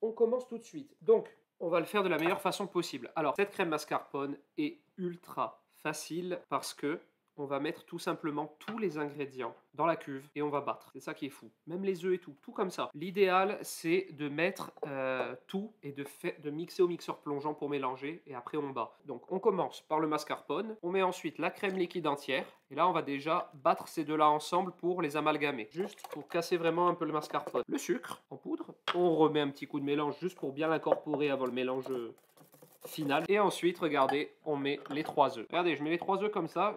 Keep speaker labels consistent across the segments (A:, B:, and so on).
A: on commence tout de suite. Donc, on va le faire de la meilleure façon possible. Alors, cette crème mascarpone est ultra facile parce que on va mettre tout simplement tous les ingrédients dans la cuve et on va battre. C'est ça qui est fou. Même les œufs et tout comme ça. L'idéal, c'est de mettre tout et de mixer au mixeur plongeant pour mélanger et après on bat. Donc on commence par le mascarpone, on met ensuite la crème liquide entière et là on va déjà battre ces deux-là ensemble pour les amalgamer. Juste pour casser vraiment un peu le mascarpone. Le sucre en poudre, on remet un petit coup de mélange juste pour bien l'incorporer avant le mélange final. Et ensuite, regardez, on met les 3 œufs. Regardez, je mets les 3 œufs comme ça.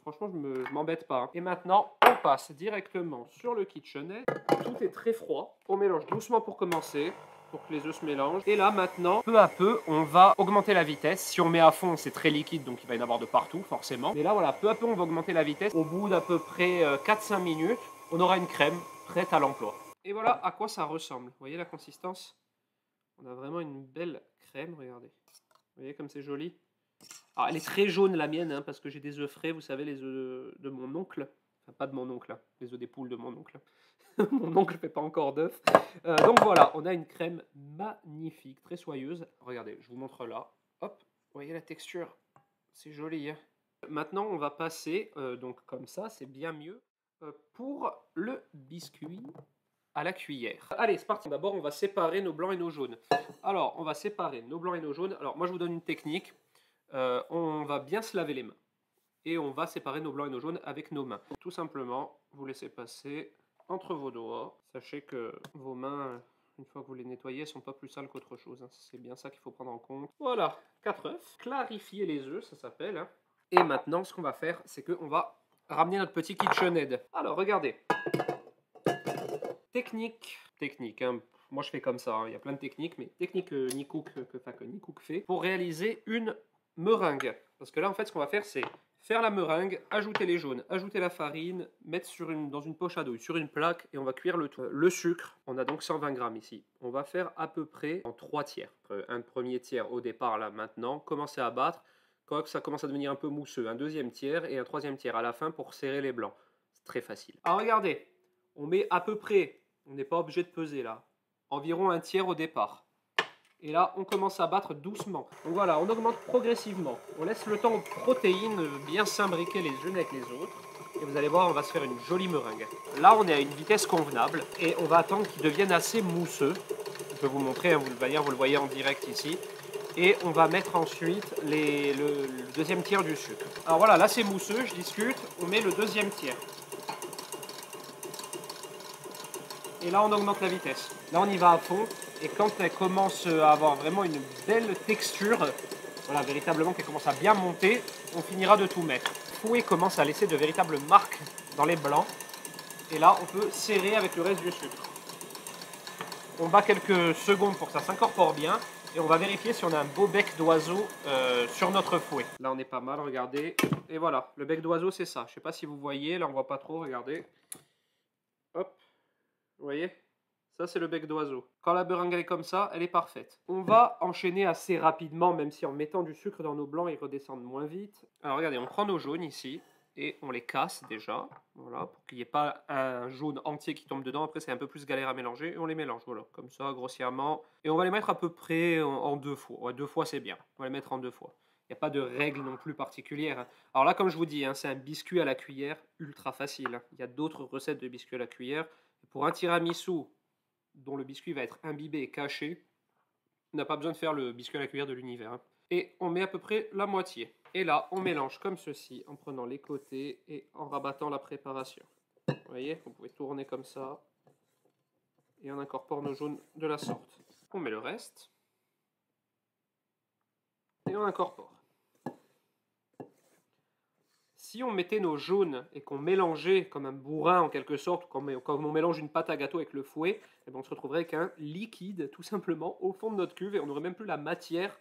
A: Franchement, je m'embête pas. Et maintenant, on passe directement sur le KitchenAid. Tout est très froid. On mélange doucement pour commencer, pour que les œufs se mélangent. Et là, maintenant, peu à peu, on va augmenter la vitesse. Si on met à fond, c'est très liquide, donc il va y en avoir de partout, forcément. Mais là, voilà, peu à peu, on va augmenter la vitesse. Au bout d'à peu près 4-5 minutes, on aura une crème prête à l'emploi. Et voilà à quoi ça ressemble. Vous voyez la consistance? On a vraiment une belle crème, regardez. Vous voyez comme c'est joli. Alors, elle est très jaune la mienne, hein, parce que j'ai des œufs frais, vous savez, les œufs de mon oncle. Enfin, pas de mon oncle, hein, les œufs des poules de mon oncle. Mon oncle ne fait pas encore d'œufs. Donc voilà, on a une crème magnifique, très soyeuse. Regardez, je vous montre là. Hop, vous voyez la texture? C'est joli. Hein. Maintenant, on va passer, donc comme ça, c'est bien mieux, pour le biscuit à la cuillère. Allez, c'est parti. D'abord, on va séparer nos blancs et nos jaunes. Alors, on va séparer nos blancs et nos jaunes. Alors, moi, je vous donne une technique. On va bien se laver les mains. Et on va séparer nos blancs et nos jaunes avec nos mains. Tout simplement, vous laissez passer entre vos doigts. Sachez que vos mains, une fois que vous les nettoyez, ne sont pas plus sales qu'autre chose. Hein. C'est bien ça qu'il faut prendre en compte. Voilà, 4 œufs. Clarifier les œufs, ça s'appelle. Hein. Et maintenant, ce qu'on va faire, c'est qu'on va ramener notre petit KitchenAid. Alors, regardez. Technique, hein. Moi je fais comme ça, hein. Il y a plein de techniques, mais technique que Nicook fait pour réaliser une meringue. Parce que là en fait ce qu'on va faire c'est faire la meringue, ajouter les jaunes, ajouter la farine, mettre dans une poche à douille, sur une plaque et on va cuire le tout. Le sucre, on a donc 120 grammes ici. On va faire à peu près en 3 tiers. Un premier tiers au départ là maintenant, commencer à battre. Quand ça commence à devenir un peu mousseux, un deuxième tiers et un troisième tiers à la fin pour serrer les blancs. C'est très facile. Alors regardez, on met à peu près, on n'est pas obligé de peser là, environ un tiers au départ. Et là, on commence à battre doucement. Donc voilà, on augmente progressivement. On laisse le temps aux protéines bien s'imbriquer les unes avec les autres. Et vous allez voir, on va se faire une jolie meringue. Là, on est à une vitesse convenable et on va attendre qu'il devienne assez mousseux. Je vais vous montrer, hein, vous le voyez en direct ici. Et on va mettre ensuite le deuxième tiers du sucre. Alors voilà, là c'est mousseux, je discute. On met le deuxième tiers. Et là, on augmente la vitesse. Là, on y va à fond. Et quand elle commence à avoir vraiment une belle texture, voilà, véritablement qu'elle commence à bien monter, on finira de tout mettre. Le fouet commence à laisser de véritables marques dans les blancs. Et là, on peut serrer avec le reste du sucre. On bat quelques secondes pour que ça s'incorpore bien. Et on va vérifier si on a un beau bec d'oiseau sur notre fouet. Là, on est pas mal, regardez. Et voilà, le bec d'oiseau, c'est ça. Je ne sais pas si vous voyez, là, on ne voit pas trop, regardez. Hop. Vous voyez? Ça, c'est le bec d'oiseau. Quand la meringue est comme ça, elle est parfaite. On va enchaîner assez rapidement, même si en mettant du sucre dans nos blancs, ils redescendent moins vite. Alors, regardez, on prend nos jaunes ici et on les casse déjà. Voilà, pour qu'il n'y ait pas un jaune entier qui tombe dedans. Après, c'est un peu plus galère à mélanger. Et on les mélange, voilà, comme ça, grossièrement. Et on va les mettre à peu près en 2 fois. Ouais, 2 fois, c'est bien. On va les mettre en 2 fois. Il n'y a pas de règle non plus particulière. Hein. Alors là, comme je vous dis, hein, c'est un biscuit à la cuillère ultra facile. Hein. Il y a d'autres recettes de biscuits à la cuillère. Pour un tiramisu dont le biscuit va être imbibé et caché, on n'a pas besoin de faire le biscuit à la cuillère de l'univers. Hein. Et on met à peu près la moitié. Et là, on mélange comme ceci, en prenant les côtés et en rabattant la préparation. Vous voyez, vous pouvez tourner comme ça. Et on incorpore nos jaunes de la sorte. On met le reste. Et on incorpore. Si on mettait nos jaunes et qu'on mélangeait comme un bourrin en quelque sorte, comme on mélange une pâte à gâteau avec le fouet, eh bien on se retrouverait avec un liquide tout simplement au fond de notre cuve et on n'aurait même plus la matière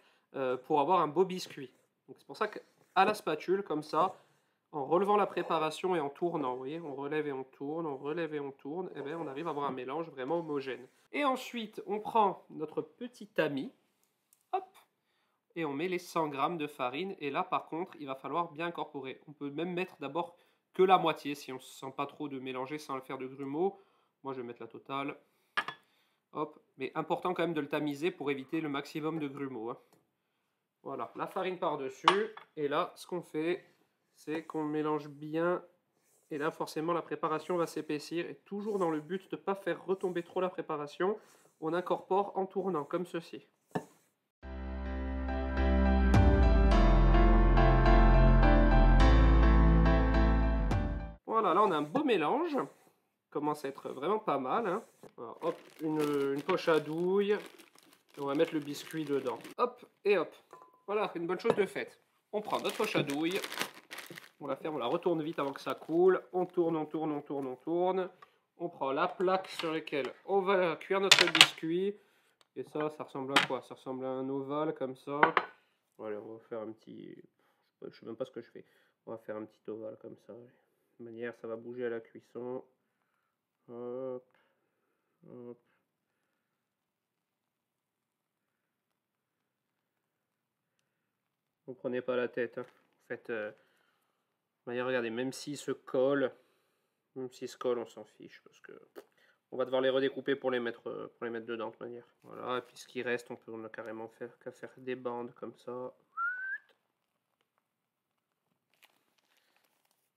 A: pour avoir un beau biscuit. Donc c'est pour ça qu'à la spatule, comme ça, en relevant la préparation et en tournant, vous voyez, on relève et on tourne, et bien on arrive à avoir un mélange vraiment homogène. Et ensuite, on prend notre petit tamis, hop, et on met les 100 g de farine. Et là, par contre, il va falloir bien incorporer. On peut même mettre d'abord que la moitié si on ne se sent pas trop de mélanger sans le faire de grumeaux. Moi, je vais mettre la totale. Hop, mais important quand même de le tamiser pour éviter le maximum de grumeaux. Hein. Voilà, la farine par-dessus. Et là, ce qu'on fait, c'est qu'on mélange bien. Et là, forcément, la préparation va s'épaissir. Et toujours dans le but de ne pas faire retomber trop la préparation, on incorpore en tournant, comme ceci. Voilà, là, on a un beau mélange. Commence à être vraiment pas mal. Hein. Alors, hop, une poche à douille. Et on va mettre le biscuit dedans. Hop, et hop. Voilà, une bonne chose de faite. On prend notre poche à douille. On la ferme, on la retourne vite avant que ça coule. On tourne, on tourne, on tourne, on tourne. On prend la plaque sur laquelle on va cuire notre biscuit. Et ça ressemble à quoi? Ça ressemble à un ovale comme ça. Voilà, on va faire un petit... Je sais même pas ce que je fais. On va faire un petit ovale comme ça. De manière, ça va bouger à la cuisson. Hop, hop. Vous prenez pas la tête. Hein. En fait, regardez, même s'ils se collent, on s'en fiche parce que on va devoir les redécouper pour les mettre dedans de toute manière. Voilà, et puis ce qui reste, on a carrément qu'à faire des bandes comme ça.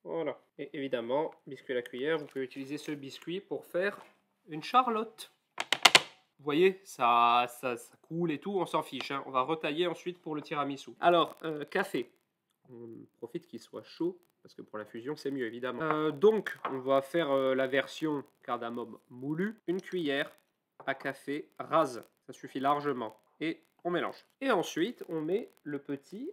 A: Voilà. Et évidemment, biscuit à la cuillère, vous pouvez utiliser ce biscuit pour faire une charlotte. Vous voyez, ça coule et tout, on s'en fiche. Hein. On va retailler ensuite pour le tiramisu. Alors, café. On profite qu'il soit chaud, parce que pour la fusion, c'est mieux, évidemment. Donc, on va faire la version cardamome moulu. Une cuillère à café rase. Ça suffit largement. Et on mélange. Et ensuite, on met le petit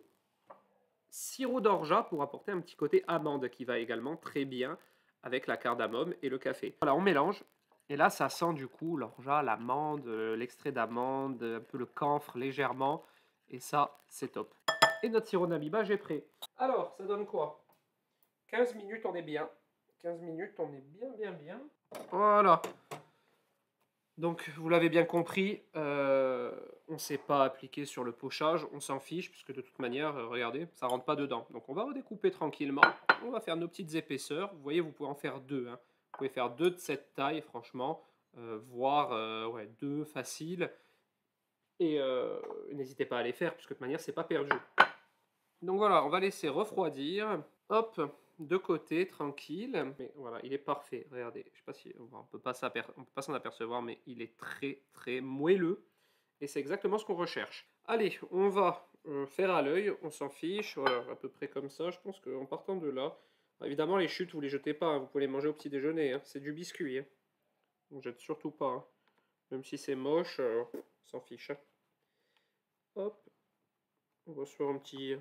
A: sirop d'orgeat pour apporter un petit côté amande qui va également très bien avec la cardamome et le café. Voilà, on mélange. Et là, ça sent du coup l'orgeat, l'amande, l'extrait d'amande, un peu le camphre légèrement. Et ça, c'est top. Et notre sirop d'imbibage est prêt. Alors, ça donne quoi? 15 minutes, on est bien. 15 minutes, on est bien. Voilà. Donc, vous l'avez bien compris, on ne s'est pas appliqué sur le pochage, on s'en fiche, puisque de toute manière, regardez, ça rentre pas dedans. Donc, on va redécouper tranquillement, on va faire nos petites épaisseurs. Vous voyez, vous pouvez en faire deux. Hein. Vous pouvez faire deux de cette taille, franchement, voire ouais, deux faciles. Et n'hésitez pas à les faire, puisque de toute manière, c'est pas perdu. Donc voilà, on va laisser refroidir. Hop, de côté, tranquille. Mais voilà, il est parfait. Regardez, je sais pas si on peut pas s'en apercevoir, mais il est très moelleux. Et c'est exactement ce qu'on recherche. Allez, on va faire à l'œil. On s'en fiche. Voilà, à peu près comme ça. Je pense qu'en partant de là, évidemment les chutes, vous les jetez pas. Hein, vous pouvez les manger au petit déjeuner. Hein, c'est du biscuit. Hein. On jette surtout pas. Hein. Même si c'est moche, on s'en fiche. Hein. Hop. On va se faire un petit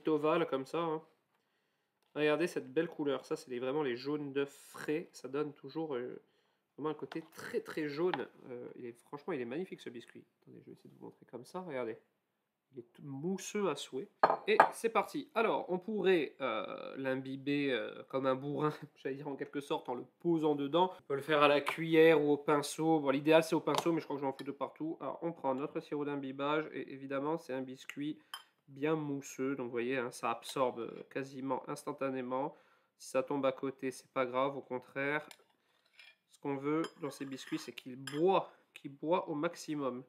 A: ovale comme ça. Hein. Regardez cette belle couleur. Ça, c'est vraiment les jaunes d'œufs frais. Ça donne toujours vraiment un côté très jaune. Franchement, il est magnifique ce biscuit. Attendez, je vais essayer de vous montrer comme ça. Regardez. Il est tout mousseux à souhait. Et c'est parti. Alors, on pourrait l'imbiber comme un bourrin, j'allais dire en quelque sorte, en le posant dedans. On peut le faire à la cuillère ou au pinceau. Bon, l'idéal, c'est au pinceau, mais je crois que j'en fous de partout. Alors, on prend notre sirop d'imbibage. Et évidemment, c'est un biscuit bien mousseux. Donc, vous voyez, hein, ça absorbe quasiment instantanément. Si ça tombe à côté, c'est pas grave. Au contraire, ce qu'on veut dans ces biscuits, c'est qu'ils boit au maximum.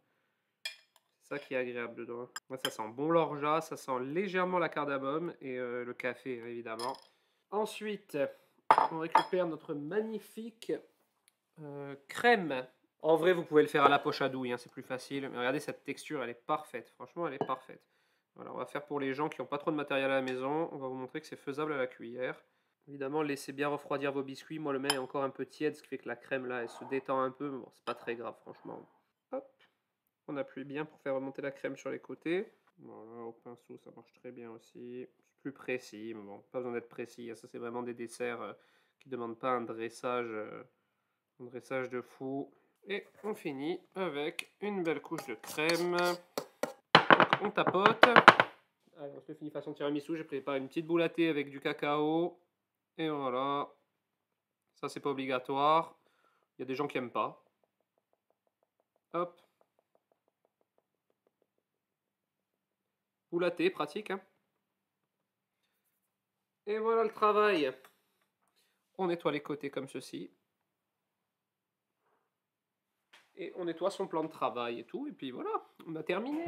A: Ça qui est agréable dedans. Ouais, ça sent bon l'orgeat, ça sent légèrement la cardamome et le café évidemment. Ensuite, on récupère notre magnifique crème. En vrai, vous pouvez le faire à la poche à douille, hein, c'est plus facile. Mais regardez cette texture, elle est parfaite. Franchement, elle est parfaite. Voilà, on va faire pour les gens qui n'ont pas trop de matériel à la maison. On va vous montrer que c'est faisable à la cuillère. Évidemment, laissez bien refroidir vos biscuits. Moi, le mien est encore un peu tiède, ce qui fait que la crème là, elle se détend un peu. Mais bon, c'est pas très grave, franchement. Hop. On appuie bien pour faire remonter la crème sur les côtés. Voilà, au pinceau, ça marche très bien aussi. C'est plus précis, mais bon, pas besoin d'être précis. Ça, c'est vraiment des desserts qui ne demandent pas un dressage de fou. Et on finit avec une belle couche de crème. Donc, on tapote. Allez, on se le finit façon tiramisu. J'ai préparé une petite boule à thé avec du cacao. Et voilà. Ça, c'est pas obligatoire. Il y a des gens qui n'aiment pas. Hop. Boule à thé, pratique. Hein. Et voilà le travail. On nettoie les côtés comme ceci. et on nettoie son plan de travail et tout, et puis voilà, on a terminé.